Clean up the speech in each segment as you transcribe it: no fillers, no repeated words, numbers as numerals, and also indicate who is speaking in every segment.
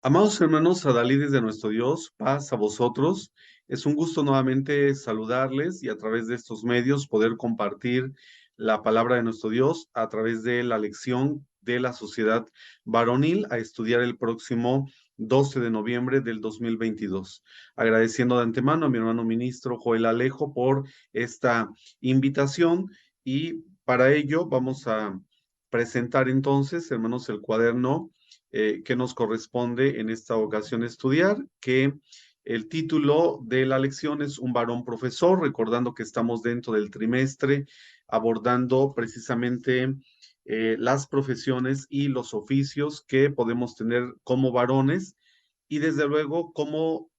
Speaker 1: Amados hermanos adalides de nuestro Dios, paz a vosotros. Es un gusto nuevamente saludarles y a través de estos medios poder compartir la palabra de nuestro Dios a través de la lección de la sociedad varonil a estudiar el próximo 12 de noviembre del 2022. Agradeciendo de antemano a mi hermano ministro Joel Alejo por esta invitación y para ello vamos a presentar entonces, hermanos, el cuaderno que nos corresponde en esta ocasión estudiar, que el título de la lección es Un varón profesor, recordando que estamos dentro del trimestre abordando precisamente las profesiones y los oficios que podemos tener como varones y desde luego cómo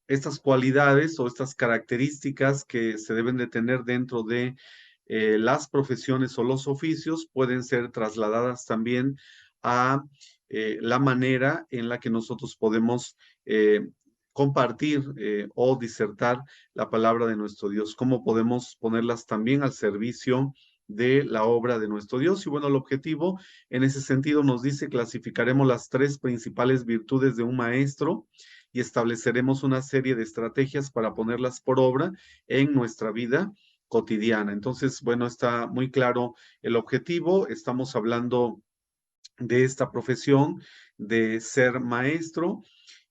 Speaker 1: estas cualidades o estas características que se deben de tener dentro de las profesiones o los oficios pueden ser trasladadas también a la manera en la que nosotros podemos compartir o disertar la palabra de nuestro Dios, cómo podemos ponerlas también al servicio de la obra de nuestro Dios. Y bueno, el objetivo en ese sentido nos dice, clasificaremos las tres principales virtudes de un maestro y estableceremos una serie de estrategias para ponerlas por obra en nuestra vida cotidiana. Entonces, bueno, está muy claro el objetivo. Estamos hablando de esta profesión, de ser maestro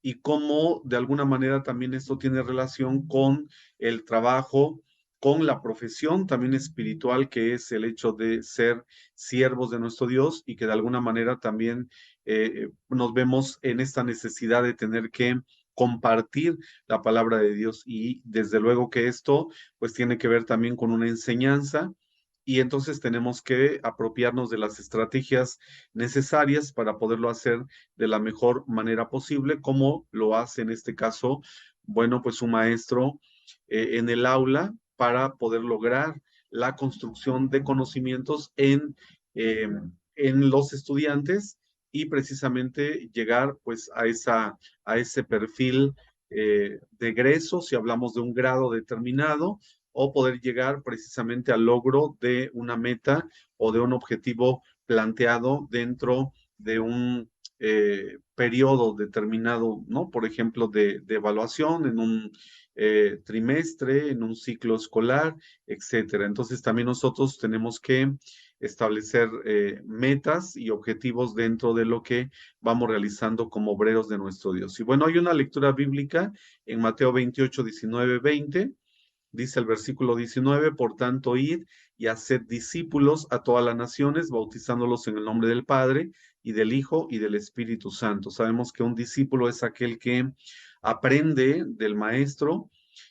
Speaker 1: y cómo de alguna manera también esto tiene relación con el trabajo, con la profesión también espiritual que es el hecho de ser siervos de nuestro Dios y que de alguna manera también nos vemos en esta necesidad de tener que compartir la palabra de Dios y desde luego que esto pues tiene que ver también con una enseñanza y entonces tenemos que apropiarnos de las estrategias necesarias para poderlo hacer de la mejor manera posible, como lo hace en este caso, bueno, pues un maestro en el aula para poder lograr la construcción de conocimientos en los estudiantes y precisamente llegar pues a ese perfil de egreso, si hablamos de un grado determinado, o poder llegar precisamente al logro de una meta o de un objetivo planteado dentro de un periodo determinado, ¿no? Por ejemplo, de evaluación en un trimestre, en un ciclo escolar, etcétera. Entonces, también nosotros tenemos que establecer metas y objetivos dentro de lo que vamos realizando como obreros de nuestro Dios. Y bueno, hay una lectura bíblica en Mateo 28, 19, 20. Dice el versículo 19, por tanto, id y haced discípulos a todas las naciones, bautizándolos en el nombre del Padre y del Hijo y del Espíritu Santo. Sabemos que un discípulo es aquel que aprende del maestro,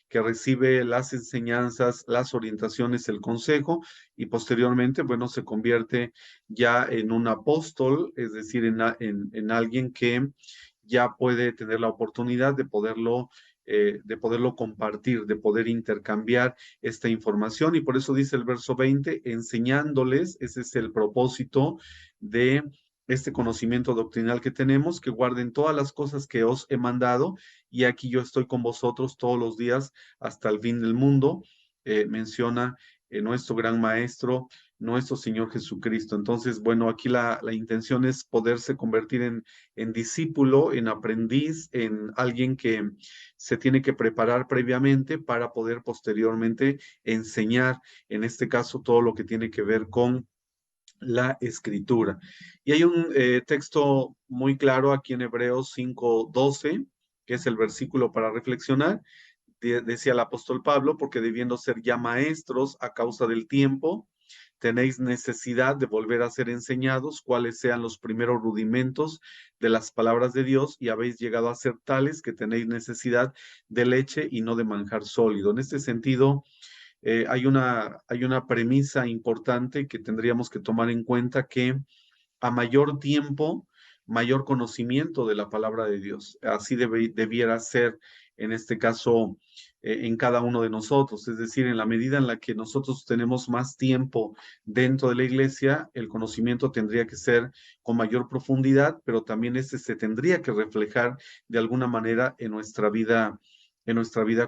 Speaker 1: que recibe las enseñanzas, las orientaciones, el consejo y posteriormente, bueno, se convierte ya en un apóstol, es decir, en alguien que ya puede tener la oportunidad de poderlo compartir, de poder intercambiar esta información. Y por eso dice el verso 20, enseñándoles, ese es el propósito de este conocimiento doctrinal que tenemos, que guarden todas las cosas que os he mandado, y aquí yo estoy con vosotros todos los días hasta el fin del mundo, menciona nuestro gran maestro, nuestro Señor Jesucristo. Entonces, bueno, aquí la intención es poderse convertir en discípulo, en aprendiz, en alguien que se tiene que preparar previamente para poder posteriormente enseñar, en este caso, todo lo que tiene que ver con la escritura. Y hay un texto muy claro aquí en Hebreos 5:12, que es el versículo para reflexionar. Decía el apóstol Pablo, porque debiendo ser ya maestros a causa del tiempo, tenéis necesidad de volver a ser enseñados cuáles sean los primeros rudimentos de las palabras de Dios y habéis llegado a ser tales que tenéis necesidad de leche y no de manjar sólido. En este sentido, hay una premisa importante que tendríamos que tomar en cuenta que a mayor tiempo, mayor conocimiento de la palabra de Dios. Así debiera ser en este caso en cada uno de nosotros. Es decir, en la medida en la que nosotros tenemos más tiempo dentro de la iglesia, el conocimiento tendría que ser con mayor profundidad, pero también este se tendría que reflejar de alguna manera en nuestra vida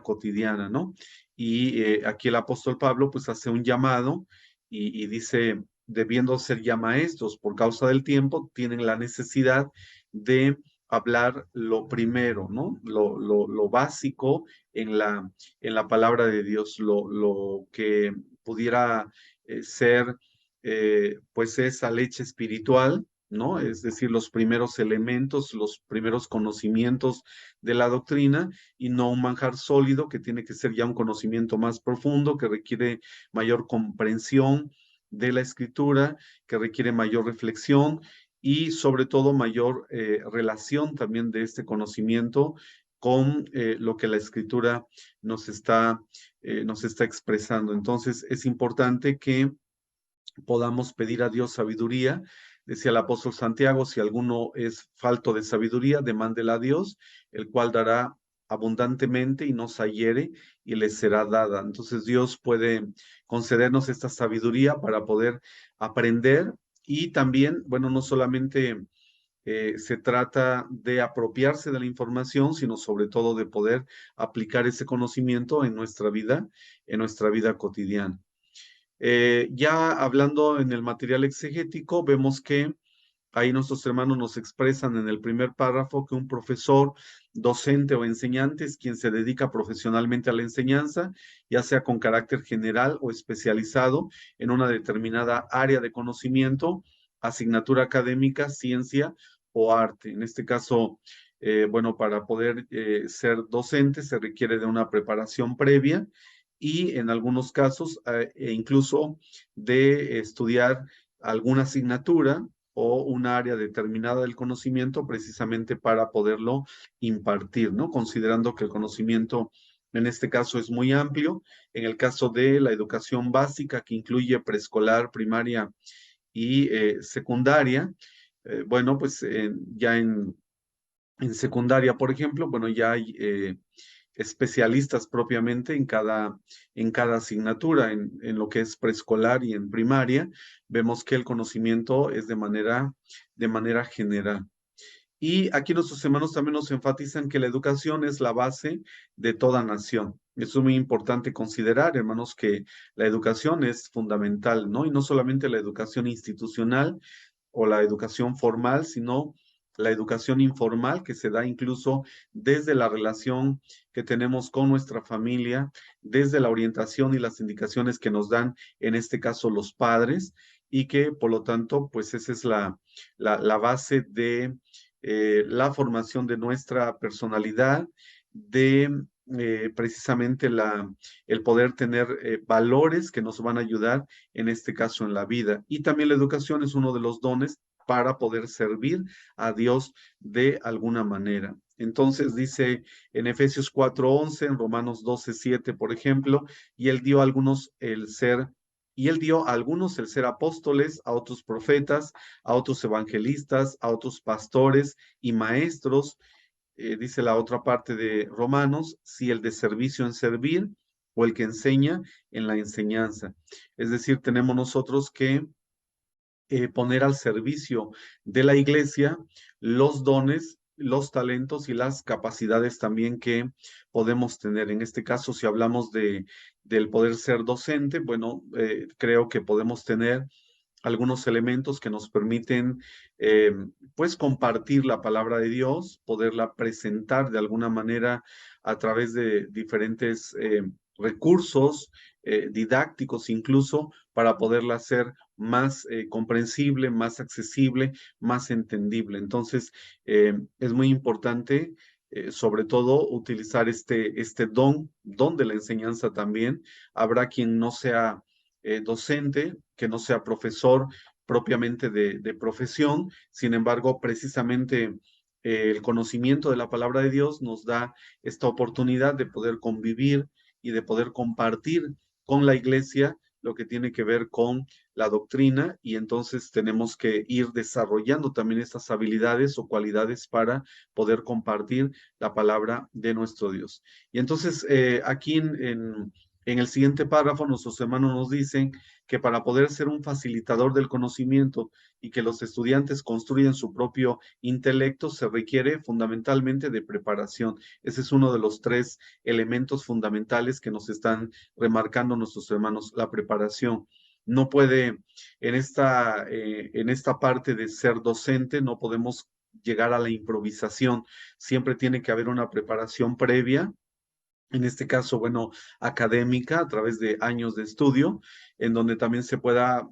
Speaker 1: cotidiana, ¿no? Y aquí el apóstol Pablo pues hace un llamado y dice, debiendo ser ya maestros por causa del tiempo, tienen la necesidad de hablar lo primero, ¿no? Lo básico en la palabra de Dios, lo que pudiera ser, pues, esa leche espiritual, ¿no? Es decir, los primeros elementos, los primeros conocimientos de la doctrina, y no un manjar sólido que tiene que ser ya un conocimiento más profundo, que requiere mayor comprensión de la escritura, que requiere mayor reflexión y sobre todo mayor relación también de este conocimiento con lo que la escritura nos está expresando. Entonces es importante que podamos pedir a Dios sabiduría. Decía el apóstol Santiago, si alguno es falto de sabiduría, demándela a Dios, el cual dará abundantemente y nos hiere y les será dada. Entonces Dios puede concedernos esta sabiduría para poder aprender y también, bueno, no solamente se trata de apropiarse de la información, sino sobre todo de poder aplicar ese conocimiento en nuestra vida cotidiana. Ya hablando en el material exegético, vemos que ahí nuestros hermanos nos expresan en el primer párrafo que un profesor, docente o enseñante es quien se dedica profesionalmente a la enseñanza, ya sea con carácter general o especializado en una determinada área de conocimiento, asignatura académica, ciencia o arte. En este caso, bueno, para poder ser docente se requiere de una preparación previa y en algunos casos incluso de estudiar alguna asignatura o un área determinada del conocimiento precisamente para poderlo impartir, ¿no? Considerando que el conocimiento en este caso es muy amplio. En el caso de la educación básica, que incluye preescolar, primaria y secundaria, bueno, pues ya en secundaria, por ejemplo, bueno, ya hay especialistas propiamente en cada asignatura, en lo que es preescolar y en primaria, vemos que el conocimiento es de manera general. Y aquí nuestros hermanos también nos enfatizan que la educación es la base de toda nación. Eso es muy importante considerar, hermanos, que la educación es fundamental, ¿no? Y no solamente la educación institucional, o la educación formal, sino la educación informal que se da incluso desde la relación que tenemos con nuestra familia, desde la orientación y las indicaciones que nos dan, en este caso, los padres, y que por lo tanto, pues esa es la base de la formación de nuestra personalidad, de precisamente el poder tener valores que nos van a ayudar en este caso en la vida. Y también la educación es uno de los dones para poder servir a Dios de alguna manera. Entonces dice en Efesios 4:11, en Romanos 12:7, por ejemplo, y él dio a algunos el ser apóstoles, a otros profetas, a otros evangelistas, a otros pastores y maestros. Dice la otra parte de Romanos, si el de servicio en servir o el que enseña en la enseñanza. Es decir, tenemos nosotros que poner al servicio de la iglesia los dones, los talentos y las capacidades también que podemos tener. En este caso, si hablamos del poder ser docente, bueno, creo que podemos tener algunos elementos que nos permiten, eh, pues, compartir la palabra de Dios, poderla presentar de alguna manera a través de diferentes recursos didácticos, incluso para poderla hacer más comprensible, más accesible, más entendible. Entonces, es muy importante, sobre todo, utilizar este don de la enseñanza también. Habrá quien no sea docente, que no sea profesor propiamente de profesión. Sin embargo, precisamente el conocimiento de la palabra de Dios nos da esta oportunidad de poder convivir y de poder compartir con la iglesia lo que tiene que ver con la doctrina, y entonces tenemos que ir desarrollando también estas habilidades o cualidades para poder compartir la palabra de nuestro Dios. Y entonces aquí en el siguiente párrafo, nuestros hermanos nos dicen que para poder ser un facilitador del conocimiento y que los estudiantes construyan su propio intelecto, se requiere fundamentalmente de preparación. Ese es uno de los tres elementos fundamentales que nos están remarcando nuestros hermanos, la preparación. No puede, en esta parte de ser docente, no podemos llegar a la improvisación. Siempre tiene que haber una preparación previa, en este caso, bueno, académica, a través de años de estudio, en donde también se pueda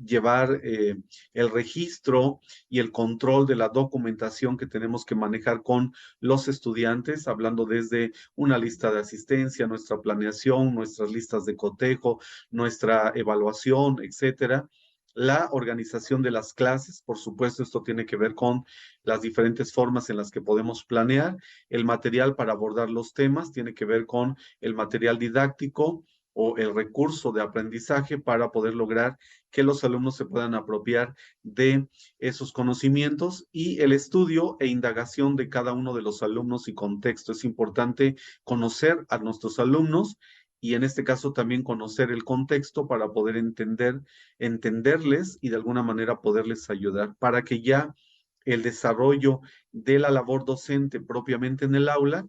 Speaker 1: llevar el registro y el control de la documentación que tenemos que manejar con los estudiantes, hablando desde una lista de asistencia, nuestra planeación, nuestras listas de cotejo, nuestra evaluación, etcétera. La organización de las clases, por supuesto, esto tiene que ver con las diferentes formas en las que podemos planear. El material para abordar los temas tiene que ver con el material didáctico o el recurso de aprendizaje para poder lograr que los alumnos se puedan apropiar de esos conocimientos, y el estudio e indagación de cada uno de los alumnos y contexto. Es importante conocer a nuestros alumnos y en este caso también conocer el contexto para poder entenderles y de alguna manera poderles ayudar para que ya el desarrollo de la labor docente propiamente en el aula,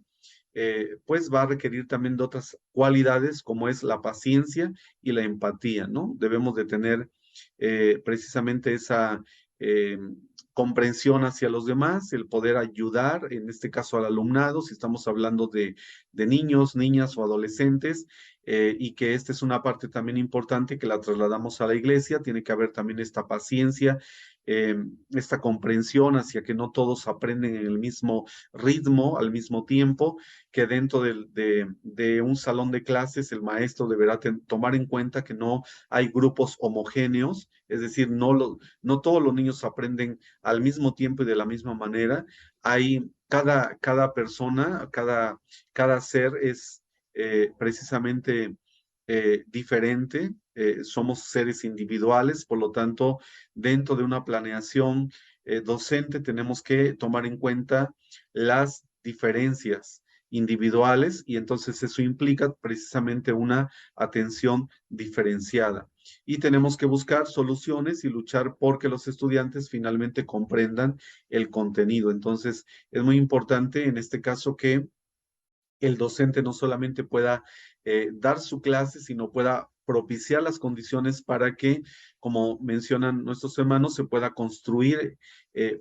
Speaker 1: pues va a requerir también de otras cualidades como es la paciencia y la empatía, ¿no? Debemos de tener precisamente esa eh, comprensión hacia los demás, el poder ayudar, en este caso al alumnado, si estamos hablando de niños, niñas o adolescentes, y que esta es una parte también importante que la trasladamos a la iglesia, tiene que haber también esta paciencia, eh, esta comprensión hacia que no todos aprenden en el mismo ritmo, al mismo tiempo, que dentro de un salón de clases el maestro deberá tomar en cuenta que no hay grupos homogéneos, es decir, no todos los niños aprenden al mismo tiempo y de la misma manera. Hay cada persona, cada ser es precisamente diferente, somos seres individuales, por lo tanto, dentro de una planeación docente tenemos que tomar en cuenta las diferencias individuales y entonces eso implica precisamente una atención diferenciada. Y tenemos que buscar soluciones y luchar porque los estudiantes finalmente comprendan el contenido. Entonces, es muy importante en este caso que el docente no solamente pueda dar su clase, sino pueda propiciar las condiciones para que, como mencionan nuestros hermanos, se pueda construir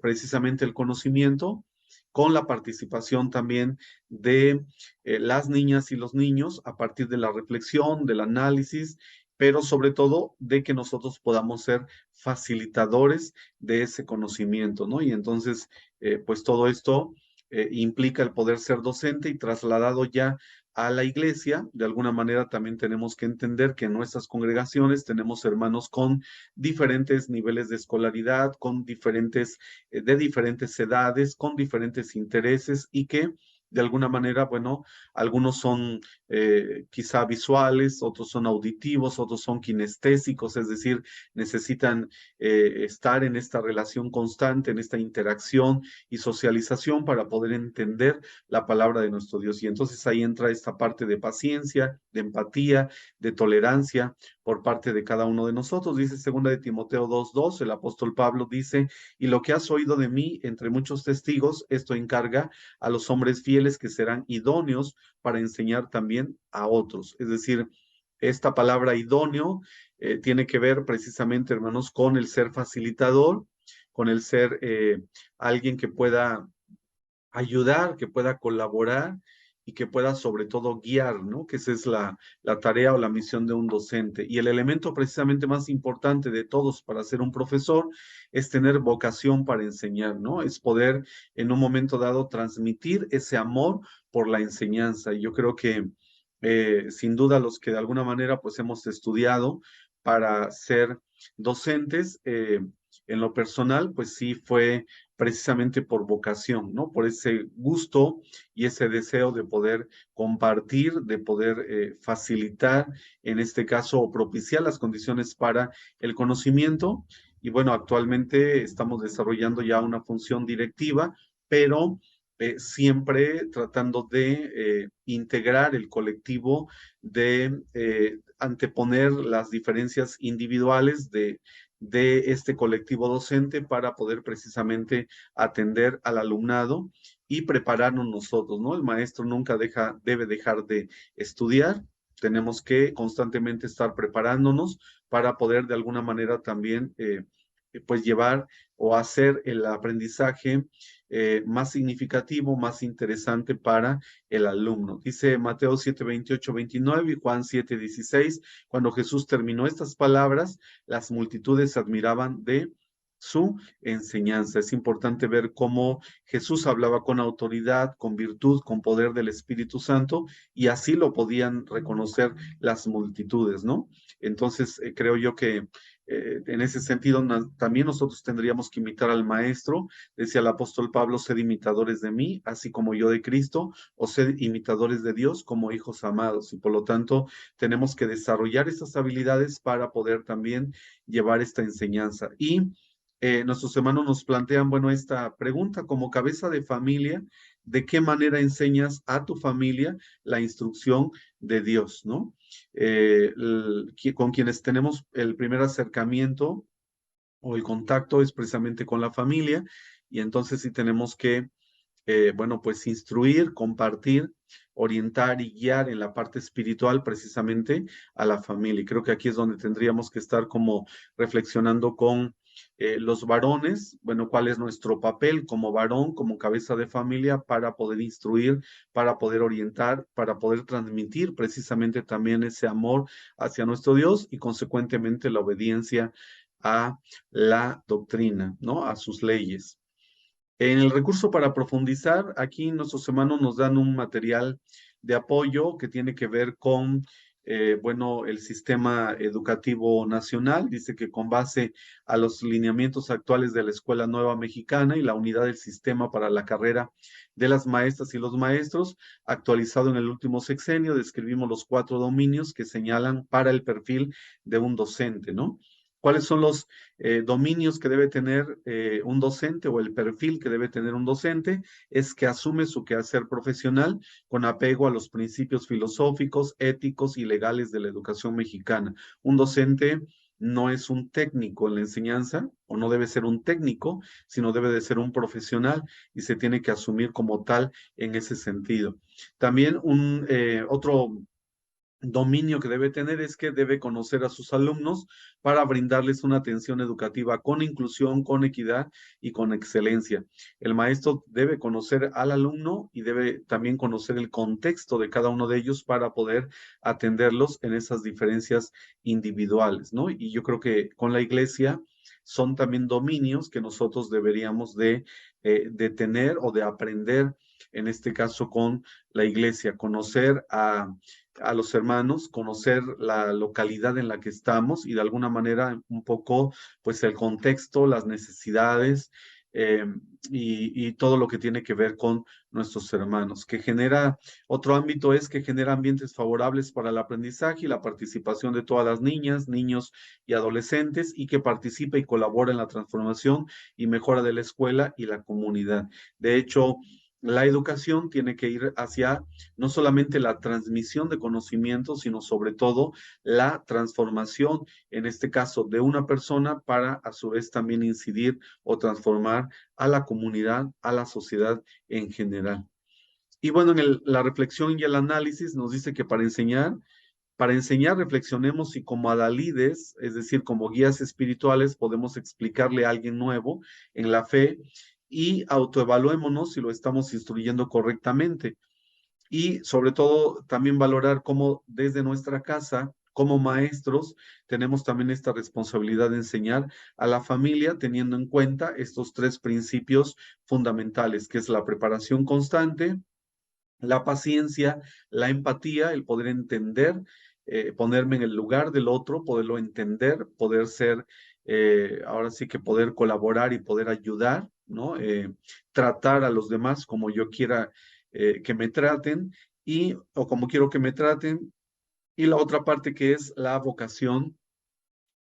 Speaker 1: precisamente el conocimiento con la participación también de las niñas y los niños a partir de la reflexión, del análisis, pero sobre todo de que nosotros podamos ser facilitadores de ese conocimiento, ¿no? Y entonces, pues todo esto implica el poder ser docente y trasladado ya a la iglesia. De alguna manera también tenemos que entender que en nuestras congregaciones tenemos hermanos con diferentes niveles de escolaridad, de diferentes edades, con diferentes intereses y que de alguna manera, bueno, algunos son quizá visuales, otros son auditivos, otros son kinestésicos, es decir, necesitan estar en esta relación constante, en esta interacción y socialización para poder entender la palabra de nuestro Dios. Y entonces ahí entra esta parte de paciencia, de empatía, de tolerancia por parte de cada uno de nosotros. Dice segunda de Timoteo 2:2, el apóstol Pablo dice, y lo que has oído de mí entre muchos testigos, esto encarga a los hombres fieles que serán idóneos para enseñar también a otros. Es decir, esta palabra idóneo tiene que ver precisamente, hermanos, con el ser facilitador, con el ser alguien que pueda ayudar, que pueda colaborar y que pueda sobre todo guiar, ¿no? Que esa es la tarea o la misión de un docente. Y el elemento precisamente más importante de todos para ser un profesor es tener vocación para enseñar, ¿no? Es poder en un momento dado transmitir ese amor por la enseñanza. Y yo creo que sin duda los que de alguna manera pues hemos estudiado para ser docentes, en lo personal, pues sí fue precisamente por vocación, ¿no? Por ese gusto y ese deseo de poder compartir, de poder facilitar, en este caso, o propiciar las condiciones para el conocimiento. Y bueno, actualmente estamos desarrollando ya una función directiva, pero siempre tratando de integrar el colectivo, de anteponer las diferencias individuales de este colectivo docente para poder precisamente atender al alumnado y prepararnos nosotros, ¿no? El maestro nunca debe dejar de estudiar, tenemos que constantemente estar preparándonos para poder de alguna manera también pues llevar o hacer el aprendizaje más significativo, más interesante para el alumno. Dice Mateo 7, 28, 29 y Juan 7, 16, cuando Jesús terminó estas palabras, las multitudes se admiraban de su enseñanza. Es importante ver cómo Jesús hablaba con autoridad, con virtud, con poder del Espíritu Santo, y así lo podían reconocer las multitudes, ¿no? Entonces, creo yo que en ese sentido, también nosotros tendríamos que imitar al Maestro. Decía el apóstol Pablo, sed imitadores de mí, así como yo de Cristo, o sed imitadores de Dios como hijos amados. Y por lo tanto, tenemos que desarrollar estas habilidades para poder también llevar esta enseñanza. Y nuestros hermanos nos plantean, bueno, esta pregunta como cabeza de familia, ¿de qué manera enseñas a tu familia la instrucción de Dios, ¿no? Con quienes tenemos el primer acercamiento o el contacto es precisamente con la familia, y entonces sí tenemos que, bueno, pues instruir, compartir, orientar y guiar en la parte espiritual precisamente a la familia. Y creo que aquí es donde tendríamos que estar como reflexionando con los varones, bueno, cuál es nuestro papel como varón, como cabeza de familia para poder instruir, para poder orientar, para poder transmitir precisamente también ese amor hacia nuestro Dios y consecuentemente la obediencia a la doctrina, ¿no? A sus leyes. En el recurso para profundizar, aquí nuestros hermanos nos dan un material de apoyo que tiene que ver con, bueno, el sistema educativo nacional. Dice que con base a los lineamientos actuales de la Escuela Nueva Mexicana y la unidad del sistema para la carrera de las maestras y los maestros, actualizado en el último sexenio, describimos los 4 dominios que señalan para el perfil de un docente, ¿no? ¿Cuáles son los dominios que debe tener un docente o el perfil que debe tener un docente? Es que asume su quehacer profesional con apego a los principios filosóficos, éticos y legales de la educación mexicana. Un docente no es un técnico en la enseñanza o no debe ser un técnico, sino debe de ser un profesional y se tiene que asumir como tal en ese sentido. También otro dominio que debe tener es que debe conocer a sus alumnos para brindarles una atención educativa con inclusión, con equidad y con excelencia. El maestro debe conocer al alumno y debe también conocer el contexto de cada uno de ellos para poder atenderlos en esas diferencias individuales, ¿no? Y yo creo que con la iglesia son también dominios que nosotros deberíamos de tener o de aprender, en este caso con la iglesia, conocer a los hermanos, conocer la localidad en la que estamos y de alguna manera un poco, pues el contexto, las necesidades eh, y todo lo que tiene que ver con nuestros hermanos, que genera, otro ámbito es que genera ambientes favorables para el aprendizaje y la participación de todas las niñas, niños y adolescentes y que participa y colabora en la transformación y mejora de la escuela y la comunidad. De hecho, la educación tiene que ir hacia no solamente la transmisión de conocimientos, sino sobre todo la transformación, en este caso, de una persona para a su vez también incidir o transformar a la comunidad, a la sociedad en general. Y bueno, la reflexión y el análisis nos dice que para enseñar, reflexionemos y como adalides, es decir, como guías espirituales, podemos explicarle a alguien nuevo en la fe y autoevaluémonos si lo estamos instruyendo correctamente y sobre todo también valorar cómo desde nuestra casa, como maestros, tenemos también esta responsabilidad de enseñar a la familia teniendo en cuenta estos 3 principios fundamentales, que es la preparación constante, la paciencia, la empatía, el poder entender, ponerme en el lugar del otro, poderlo entender, poder ser, ahora sí que poder colaborar y poder ayudar, ¿no? Tratar a los demás como yo quiera que me traten y o como quiero que me traten. Y la otra parte que es la vocación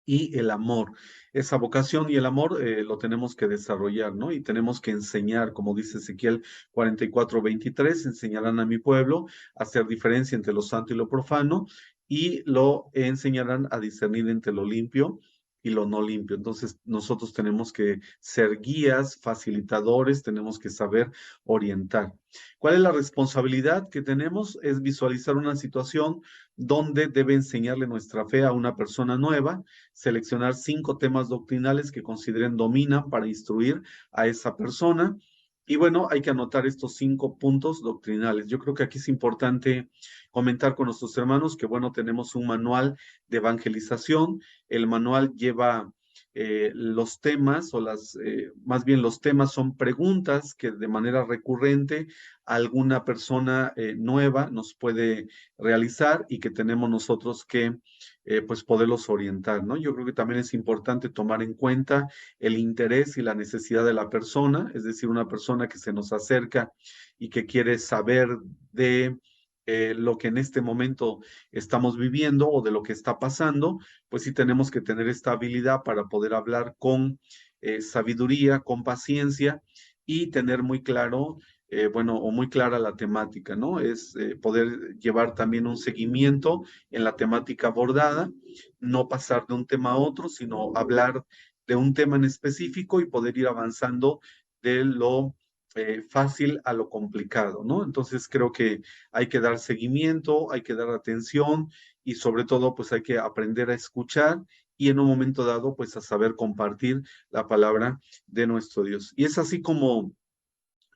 Speaker 1: y el amor. Esa vocación y el amor lo tenemos que desarrollar, ¿no? Y tenemos que enseñar, como dice Ezequiel 44:23, enseñarán a mi pueblo a hacer diferencia entre lo santo y lo profano, y lo enseñarán a discernir entre lo limpio y lo no limpio. Entonces, nosotros tenemos que ser guías, facilitadores, tenemos que saber orientar. ¿Cuál es la responsabilidad que tenemos? Es visualizar una situación donde debe enseñarle nuestra fe a una persona nueva, seleccionar 5 temas doctrinales que consideren dominan para instruir a esa persona. Y bueno, hay que anotar estos 5 puntos doctrinales. Yo creo que aquí es importante comentar con nuestros hermanos que, bueno, tenemos un manual de evangelización. El manual lleva los temas o más bien los temas son preguntas que de manera recurrente alguna persona nueva nos puede realizar y que tenemos nosotros que pues poderlos orientar, ¿no? Yo creo que también es importante tomar en cuenta el interés y la necesidad de la persona, es decir, una persona que se nos acerca y que quiere saber de lo que en este momento estamos viviendo o de lo que está pasando, pues sí tenemos que tener esta habilidad para poder hablar con sabiduría, con paciencia y tener muy claro, bueno, o muy clara la temática, ¿no? Es poder llevar también un seguimiento en la temática abordada, no pasar de un tema a otro, sino hablar de un tema en específico y poder ir avanzando de lo fácil a lo complicado, ¿no? Entonces creo que hay que dar seguimiento, hay que dar atención y sobre todo pues hay que aprender a escuchar y en un momento dado pues a saber compartir la palabra de nuestro Dios. Y es así como,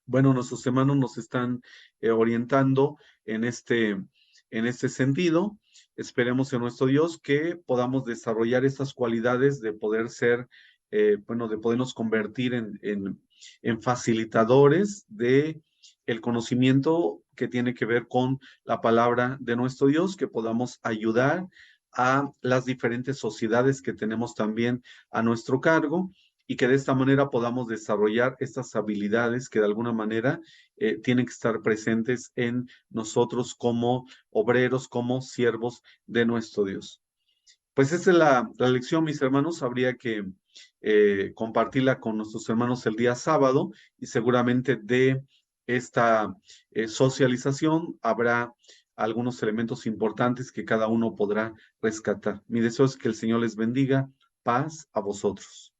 Speaker 1: bueno, nuestros hermanos nos están orientando en este sentido. Esperemos en nuestro Dios que podamos desarrollar estas cualidades de poder ser, bueno, de podernos convertir en facilitadores de el conocimiento que tiene que ver con la palabra de nuestro Dios, que podamos ayudar a las diferentes sociedades que tenemos también a nuestro cargo y que de esta manera podamos desarrollar estas habilidades que de alguna manera tienen que estar presentes en nosotros como obreros, como siervos de nuestro Dios. Pues esta es la lección, mis hermanos. Habría que compartirla con nuestros hermanos el día sábado y seguramente de esta socialización habrá algunos elementos importantes que cada uno podrá rescatar. Mi deseo es que el Señor les bendiga. Paz a vosotros.